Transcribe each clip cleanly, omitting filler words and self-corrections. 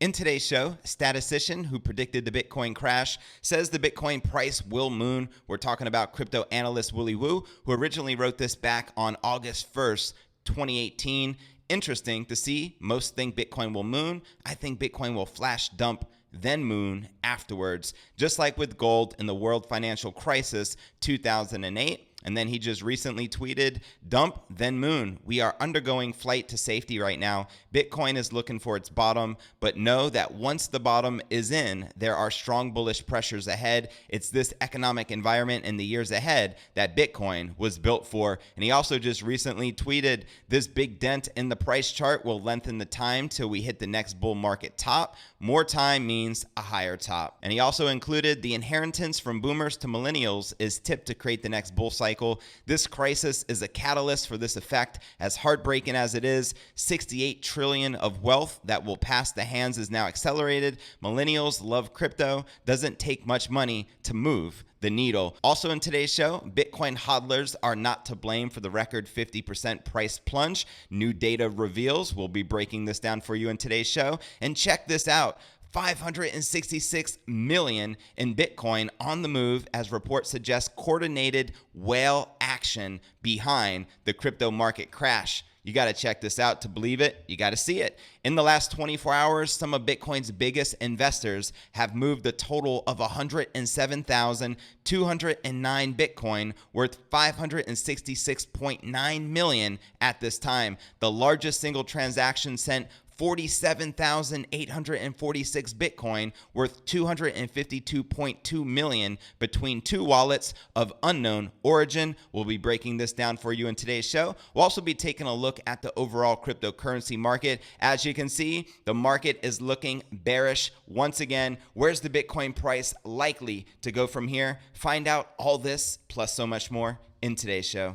In today's show, Statistician, who predicted the Bitcoin crash, says the Bitcoin price will moon. We're talking about crypto analyst Willy Woo, who originally wrote this back on August 1st, 2018. Interesting to see. Most think Bitcoin will moon. I think Bitcoin will flash dump, then moon afterwards, just like with gold in the world financial crisis 2008. And then he just recently tweeted, dump, then moon. We are undergoing flight to safety right now. Bitcoin is looking for its bottom, but know that once the bottom is in, there are strong bullish pressures ahead. It's this economic environment in the years ahead that Bitcoin was built for. And he also just recently tweeted, this big dent in the price chart will lengthen the time till we hit the next bull market top. More time means a higher top. And he also included the inheritance from boomers to millennials is tipped to create the next bull cycle. This crisis is a catalyst for this effect. As heartbreaking as it is, 68 trillion of wealth that will pass the hands is now accelerated. Millennials love crypto. Doesn't take much money to move the needle. Also in today's show, Bitcoin hodlers are not to blame for the record 50% price plunge. New data reveals. We'll be breaking this down for you in today's show. And check this out. 566 million in Bitcoin on the move as reports suggest coordinated whale action behind the crypto market crash. You got to check this out to believe it. You got to see it. In the last 24 hours, some of Bitcoin's biggest investors have moved a total of 107,209 Bitcoin worth 566.9 million at this time. The largest single transaction sent 47,846 Bitcoin worth 252.2 million between two wallets of unknown origin. We'll be breaking this down for you in today's show. We'll also be taking a look at the overall cryptocurrency market. As you can see, the market is looking bearish once again. Where's the Bitcoin price likely to go from here? Find out all this plus so much more in today's show.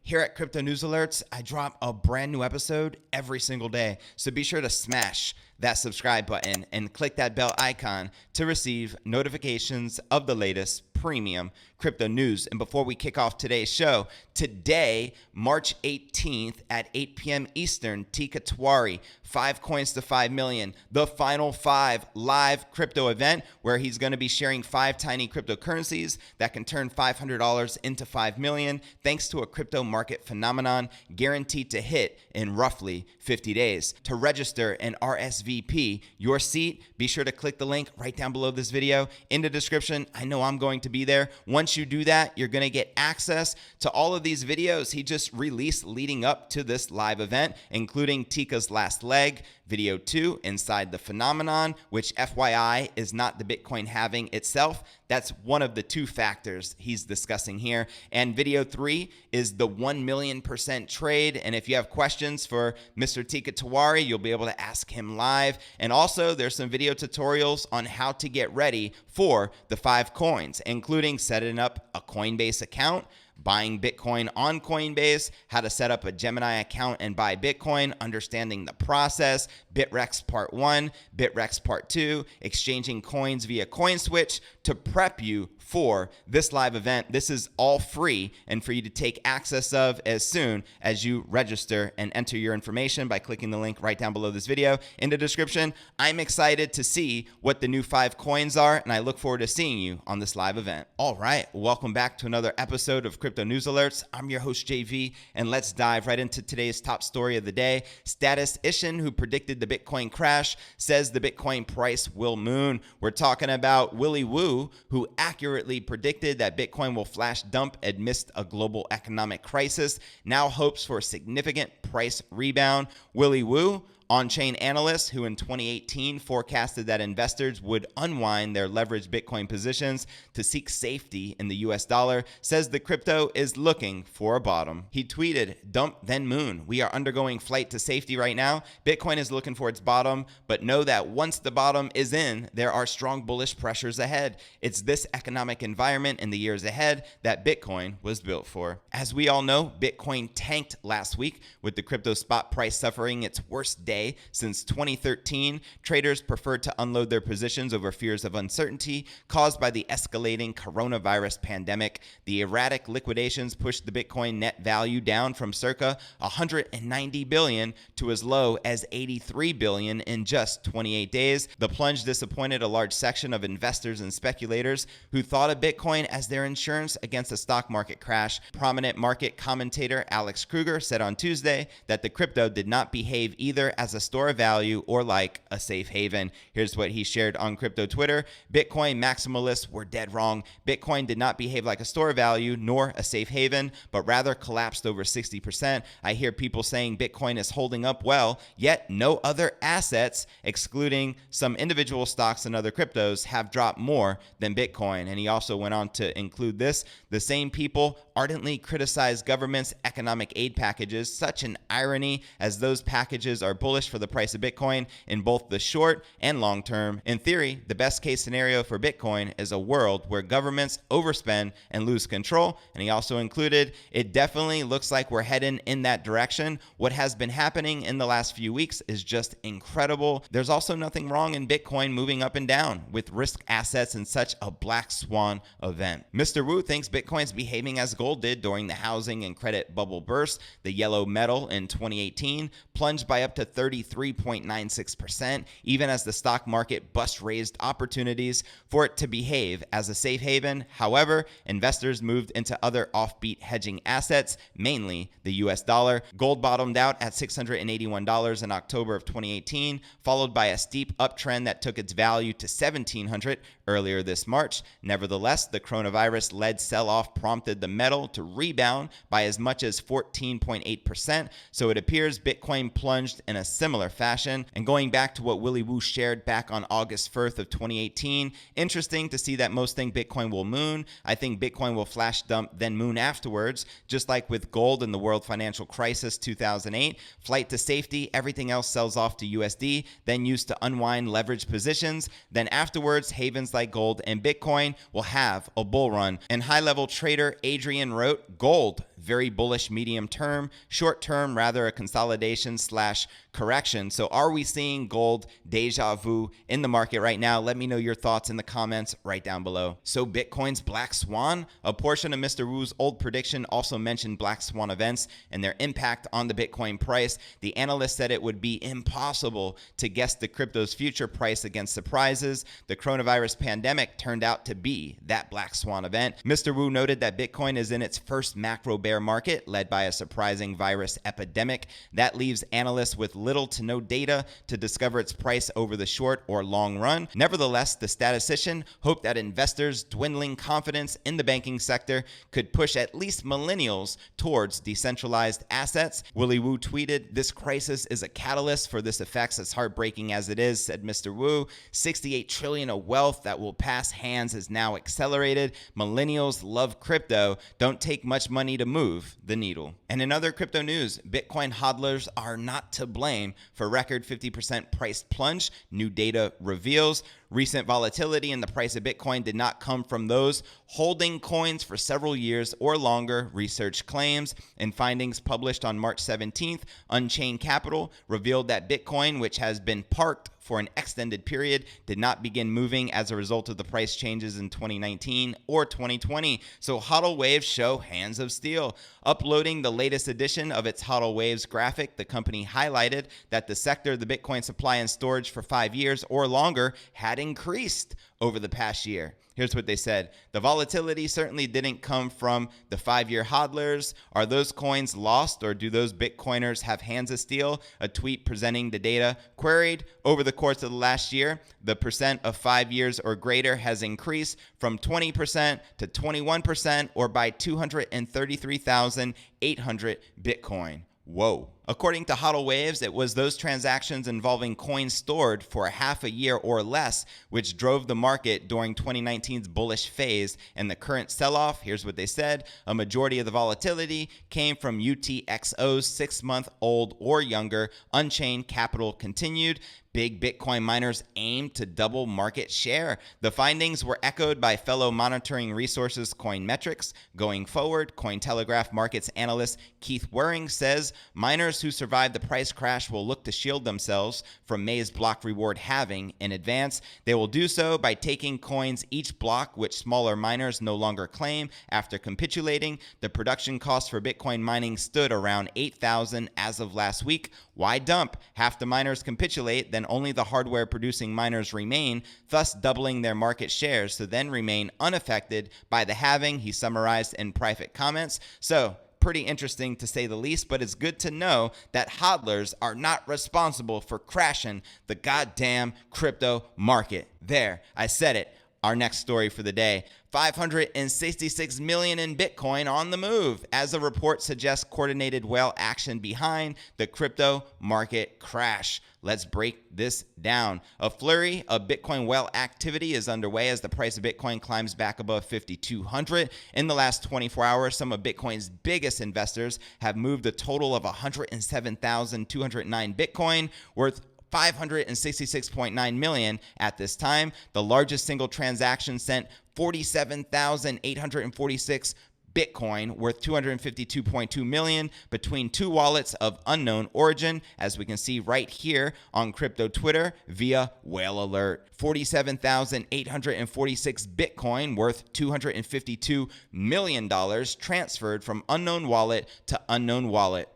Here at Crypto News Alerts, I drop a brand new episode every single day. So be sure to smash that subscribe button and click that bell icon to receive notifications of the latest premium crypto news. And before we kick off today's show, today, March 18th at 8 p.m. Eastern, Tika Tawari, 5 coins to 5 million, the final 5 live crypto event where he's going to be sharing 5 tiny cryptocurrencies that can turn $500 into 5 million thanks to a crypto market phenomenon guaranteed to hit in roughly 50 days. To register and RSVP your seat, be sure to click the link right down below this video in the description. I know I'm going to be there. Once you do that, you're going to get access to all of these videos he just released leading up to this live event, including Tika's last leg, video 2, Inside the Phenomenon, which FYI is not the Bitcoin halving itself. That's one of the 2 factors he's discussing here. And video 3 is the 1 million % trade. And if you have questions for Mr. Tika Tawari, you'll be able to ask him live. And also there's some video tutorials on how to get ready for the 5 coins, including setting up a Coinbase account, buying Bitcoin on Coinbase, how to set up a Gemini account and buy Bitcoin, understanding the process, Bitrex Part 1, Bitrex Part 2, exchanging coins via CoinSwitch to prep you for this live event. This is all free and for you to take access of as soon as you register and enter your information by clicking the link right down below this video in the description. I'm excited to see what the new 5 coins are, and I look forward to seeing you on this live event. All right, welcome back to another episode of Crypto News Alerts. I'm your host, JV, and let's dive right into today's top story of the day. Statistician, who predicted the Bitcoin crash, says the Bitcoin price will moon. We're talking about Willy Woo, who accurately predicted that Bitcoin will flash dump amidst a global economic crisis, now hopes for a significant price rebound. Willy Woo, on-chain analyst who in 2018 forecasted that investors would unwind their leveraged Bitcoin positions to seek safety in the US dollar, says the crypto is looking for a bottom. He tweeted, dump then moon. We are undergoing flight to safety right now. Bitcoin is looking for its bottom, but know that once the bottom is in, there are strong bullish pressures ahead. It's this economic environment in the years ahead that Bitcoin was built for. As we all know, Bitcoin tanked last week with With the crypto spot price suffering its worst day since 2013, traders preferred to unload their positions over fears of uncertainty caused by the escalating coronavirus pandemic. The erratic liquidations pushed the Bitcoin net value down from circa 190 billion to as low as 83 billion in just 28 days. The plunge disappointed a large section of investors and speculators who thought of Bitcoin as their insurance against a stock market crash. Prominent market commentator Alex Kruger said on Tuesday that the crypto did not behave either as a store of value or like a safe haven. Here's what he shared on crypto Twitter. Bitcoin maximalists were dead wrong. Bitcoin did not behave like a store of value nor a safe haven, but rather collapsed over 60%. I hear people saying Bitcoin is holding up well, yet no other assets, excluding some individual stocks and other cryptos, have dropped more than Bitcoin. And he also went on to include this: the same people ardently criticize government's economic aid packages. Such an irony, as those packages are bullish for the price of Bitcoin in both the short and long term. In theory, the best case scenario for Bitcoin is a world where governments overspend and lose control. And he also included, it definitely looks like we're heading in that direction. What has been happening in the last few weeks is just incredible. There's also nothing wrong in Bitcoin moving up and down with risk assets in such a black swan event. Mr. Woo thinks Bitcoin's behaving as gold did during the housing and credit bubble burst. The yellow metal in 2018 plunged by up to 33.96%, even as the stock market raised opportunities for it to behave as a safe haven. However, investors moved into other offbeat hedging assets, mainly the US dollar. Gold bottomed out at $681 in October of 2018, followed by a steep uptrend that took its value to $1,700 earlier this March. Nevertheless, the coronavirus-led sell-off prompted the metal to rebound by as much as 14.8%, so it appears Bitcoin plunged in a similar fashion. And going back to what Willy Woo shared back on August 1st of 2018, interesting to see that most think Bitcoin will moon. I think Bitcoin will flash dump then moon afterwards, just like with gold in the world financial crisis 2008. Flight to safety, everything else sells off to USD, then used to unwind leverage positions. Then afterwards, havens like gold and Bitcoin will have a bull run. And high-level trader Adrian wrote, gold, very bullish medium term, short term, rather a consolidation slash correction. So are we seeing gold deja vu in the market right now? Let me know your thoughts in the comments right down below. So Bitcoin's black swan? A portion of Mr. Woo's old prediction also mentioned black swan events and their impact on the Bitcoin price. The analyst said it would be impossible to guess the crypto's future price against surprises. The coronavirus pandemic turned out to be that black swan event. Mr. Woo noted that Bitcoin is in its first macro bear market, led by a surprising virus epidemic. That leaves analysts with little to no data to discover its price over the short or long run. Nevertheless, the statistician hoped that investors' dwindling confidence in the banking sector could push at least millennials towards decentralized assets. Willy Woo tweeted, "This crisis is a catalyst for this effect, as heartbreaking as it is," said Mr. Woo. 68 trillion of wealth that will pass hands is now accelerated. Millennials love crypto. Don't take much money to move the needle. And in other crypto news, Bitcoin hodlers are not to blame for record 50% price plunge, new data reveals. Recent volatility in the price of Bitcoin did not come from those holding coins for several years or longer, research claims. In findings published on March 17th, Unchained Capital revealed that Bitcoin, which has been parked for an extended period, did not begin moving as a result of the price changes in 2019 or 2020. So HODL Waves show hands of steel. Uploading the latest edition of its HODL Waves graphic, the company highlighted that the sector of the Bitcoin supply and storage for 5 years or longer had increased over the past year. Here's what they said. The volatility certainly didn't come from the 5-year hodlers. Are those coins lost, or do those Bitcoiners have hands of steel? A tweet presenting the data queried, over the course of the last year, the percent of 5 years or greater has increased from 20% to 21%, or by 233,800 Bitcoin. Whoa. According to HODL Waves, it was those transactions involving coins stored for a half a year or less which drove the market during 2019's bullish phase. And the current sell-off, here's what they said, a majority of the volatility came from UTXO's 6-month-old or younger. Unchained Capital continued. Big Bitcoin miners aim to double market share. The findings were echoed by fellow monitoring resources Coinmetrics. Going forward, Cointelegraph Markets analyst Keith Waring says miners who survive the price crash will look to shield themselves from May's block reward halving in advance. They will do so by taking coins each block, which smaller miners no longer claim. After capitulating, the production cost for Bitcoin mining stood around $8,000 as of last week. Why dump? Half the miners capitulate, then only the hardware producing miners remain, thus doubling their market shares to then remain unaffected by the halving, he summarized in private comments. So, pretty interesting to say the least, but it's good to know that hodlers are not responsible for crashing the goddamn crypto market. There, I said it. Our next story for the day, 566 million in Bitcoin on the move, as the report suggests coordinated whale action behind the crypto market crash. Let's break this down. A flurry of Bitcoin whale activity is underway as the price of Bitcoin climbs back above 5,200. In the last 24 hours, some of Bitcoin's biggest investors have moved a total of 107,209 Bitcoin, worth 566.9 million at this time. The largest single transaction sent 47,846 Bitcoin, worth 252.2 million, between two wallets of unknown origin, as we can see right here on crypto Twitter via Whale Alert. 47,846 Bitcoin, worth $252 million, transferred from unknown wallet to unknown wallet.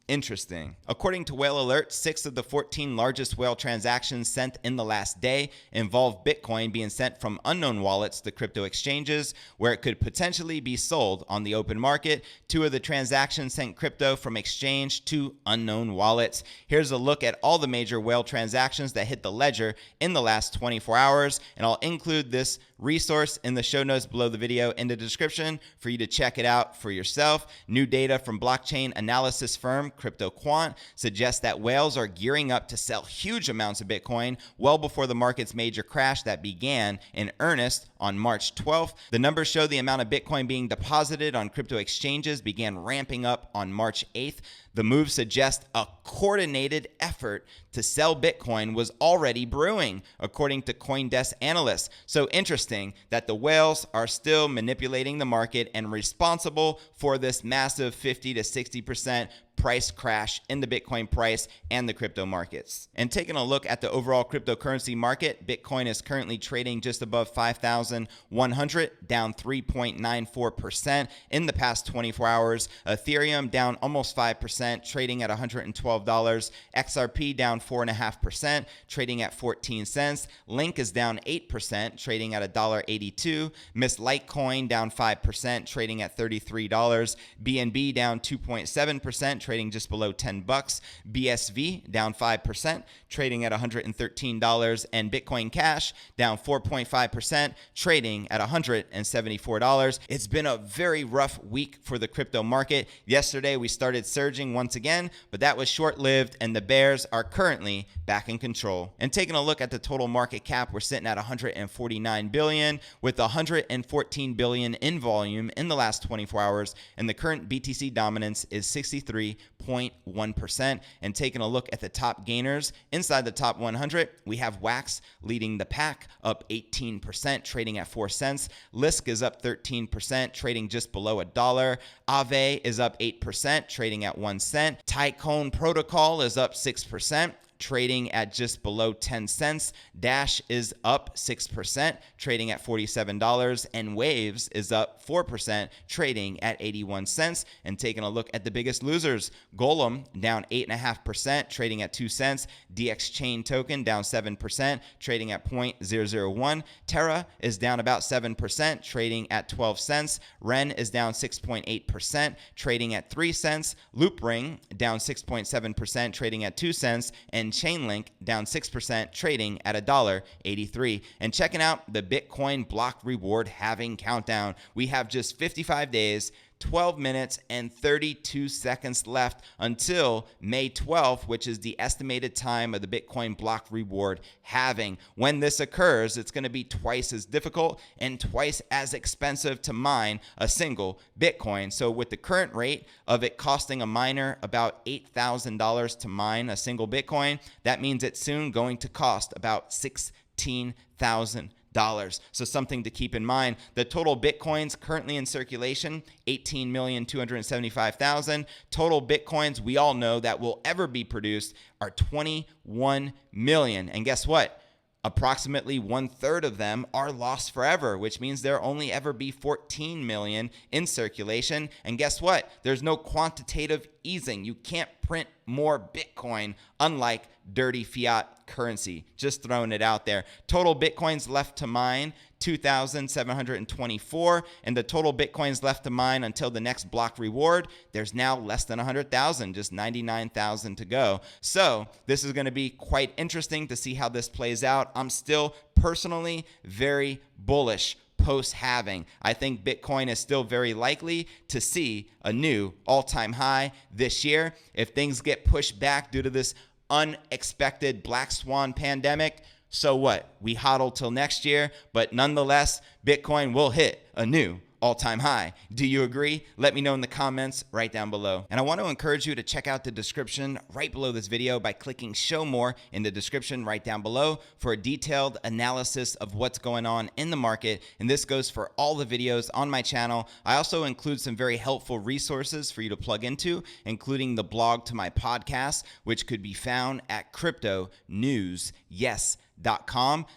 Interesting. According to Whale Alert, 6 of the 14 largest whale transactions sent in the last day involved Bitcoin being sent from unknown wallets to crypto exchanges, where it could potentially be sold on the open market. 2 of the transactions sent crypto from exchange to unknown wallets. Here's a look at all the major whale transactions that hit the ledger in the last 24 hours, and I'll include this resource in the show notes below the video in the description for you to check it out for yourself. New data from blockchain analysis firm Crypto Quant suggests that whales are gearing up to sell huge amounts of Bitcoin well before the market's major crash that began in earnest on March 12th. The numbers show the amount of Bitcoin being deposited on crypto exchanges began ramping up on March 8th. The move suggests a coordinated effort to sell Bitcoin was already brewing, according to CoinDesk analysts. So interesting that the whales are still manipulating the market and responsible for this massive 50 to 60% price crash in the Bitcoin price and the crypto markets. And taking a look at the overall cryptocurrency market, Bitcoin is currently trading just above 5,100, down 3.94% in the past 24 hours. Ethereum down almost 5%, trading at $112. XRP down 4.5%, trading at 14 cents. Link is down 8%, trading at $1.82. Miss Litecoin down 5%, trading at $33. BNB down 2.7%, trading just below 10 bucks. BSV down 5%, trading at $113, and Bitcoin Cash down 4.5%, trading at $174. It's been a very rough week for the crypto market. Yesterday we started surging once again, but that was short-lived, and the bears are currently back in control. And taking a look at the total market cap, we're sitting at 149 billion, with 114 billion in volume in the last 24 hours, and the current BTC dominance is 63.1%. And taking a look at the top gainers, inside the top 100, we have Wax leading the pack, up 18%, trading at 4 cents. Lisk is up 13%, trading just below $1. Aave is up 8%, trading at 1 cent. Tycoon Protocol is up 6%, trading at just below 10 cents. Dash is up 6%, trading at $47, and Waves is up 4%, trading at 81 cents. And taking a look at the biggest losers, Golem down 8.5%, trading at 2 cents. DX Chain Token down 7%, trading at 0.001. Terra is down about 7%, trading at 12 cents. Ren is down 6.8%, trading at 3 cents. Loopring down 6.7%, trading at 2 cents. And Chainlink down 6%, trading at $1.83. And checking out the Bitcoin block reward halving countdown, we have just 55 days 12 minutes and 32 seconds left until May 12th, which is the estimated time of the Bitcoin block reward halving. When this occurs, it's going to be twice as difficult and twice as expensive to mine a single Bitcoin. So with the current rate of it costing a miner about $8,000 to mine a single Bitcoin, that means it's soon going to cost about $16,000. So something to keep in mind. The total Bitcoins currently in circulation, 18,275,000. Total Bitcoins we all know that will ever be produced are 21 million. And guess what? Approximately 1/3 of them are lost forever, which means there'll only ever be 14 million in circulation. And guess what? There's no quantitative easing. You can't print more Bitcoin, unlike dirty fiat currency. Just throwing it out there. Total Bitcoins left to mine, 2,724, and the total Bitcoins left to mine until the next block reward, there's now less than 100,000, just 99,000 to go. So this is going to be quite interesting to see how this plays out. I'm still personally very bullish post-halving. I think Bitcoin is still very likely to see a new all-time high this year. If things get pushed back due to this unexpected black swan pandemic, so what? We hodl till next year, but nonetheless, Bitcoin will hit a new all-time high. Do you agree? Let me know in the comments right down below. And I want to encourage you to check out the description right below this video by clicking show more in the description right down below for a detailed analysis of what's going on in the market. And this goes for all the videos on my channel. I also include some very helpful resources for you to plug into, including the blog to my podcast, which could be found at cryptonewsyes.com.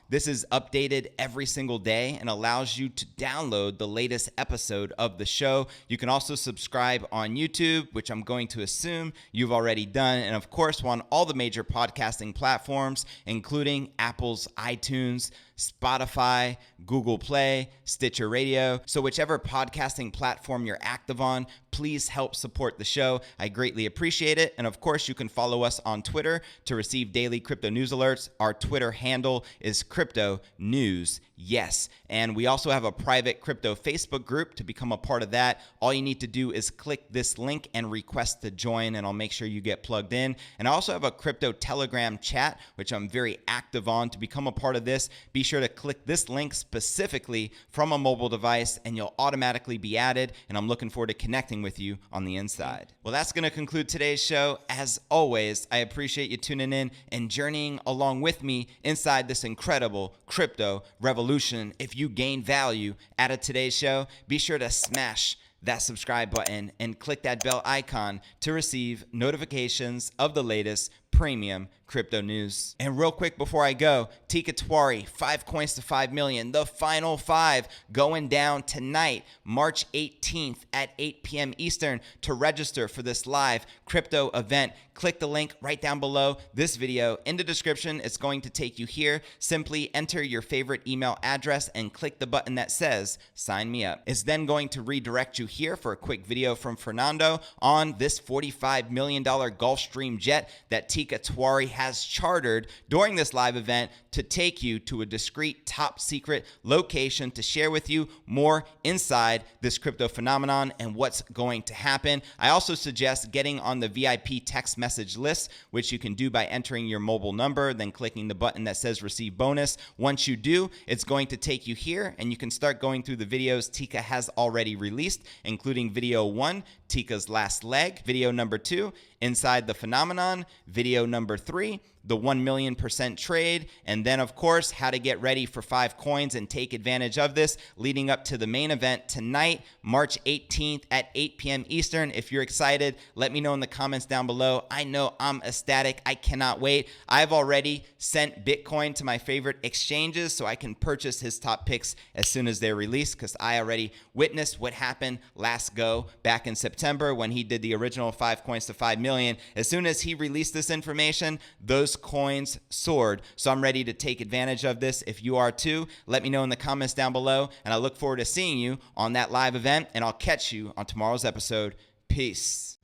This is updated every single day and allows you to download the latest episode of the show. You can also subscribe on YouTube, which I'm going to assume you've already done. And of course, on all the major podcasting platforms, including Apple's iTunes, Spotify, Google Play, Stitcher Radio. So whichever podcasting platform you're active on, please help support the show. I greatly appreciate it. And of course, you can follow us on Twitter to receive daily crypto news alerts. Our Twitter handle is Crypto News. Yes. And we also have a private crypto Facebook group. To become a part of that, all you need to do is click this link and request to join, and I'll make sure you get plugged in. And I also have a crypto Telegram chat, which I'm very active on. To become a part of this, be sure to click this link specifically from a mobile device and you'll automatically be added. And I'm looking forward to connecting with you on the inside. Well, that's going to conclude today's show. As always, I appreciate you tuning in and journeying along with me inside this incredible crypto revolution. If you gain value out of today's show, be sure to smash that subscribe button and click that bell icon to receive notifications of the latest premium crypto news. And real quick before I go, Tika Twari, 5 coins to 5 million, the final 5 going down tonight, March 18th at 8 p.m. Eastern. To register for this live crypto event, click the link right down below this video in the description. It's going to take you here. Simply enter your favorite email address and click the button that says sign me up. It's then going to redirect you here for a quick video from Fernando on this $45 million Gulfstream jet that Tika Twari has chartered during this live event to take you to a discreet top secret location to share with you more inside this crypto phenomenon and what's going to happen. I also suggest getting on the VIP text message list, which you can do by entering your mobile number, then clicking the button that says receive bonus. Once you do, it's going to take you here and you can start going through the videos Tika has already released, including video 1, Tika's last leg, video number 2, inside the phenomenon, video number 3, the 1,000,000% trade, and then of course how to get ready for 5 coins and take advantage of this leading up to the main event tonight, March 18th at 8 p.m. Eastern. If you're excited, let me know in the comments down below. I know I'm ecstatic. I cannot wait. I've already sent Bitcoin to my favorite exchanges so I can purchase his top picks as soon as they're released, because I already witnessed what happened last go back in September when he did the original 5 coins to 5 million. As soon as he released this information, those coins soared. So I'm ready to take advantage of this. If you are too, let me know in the comments down below, and I look forward to seeing you on that live event, and I'll catch you on tomorrow's episode. Peace.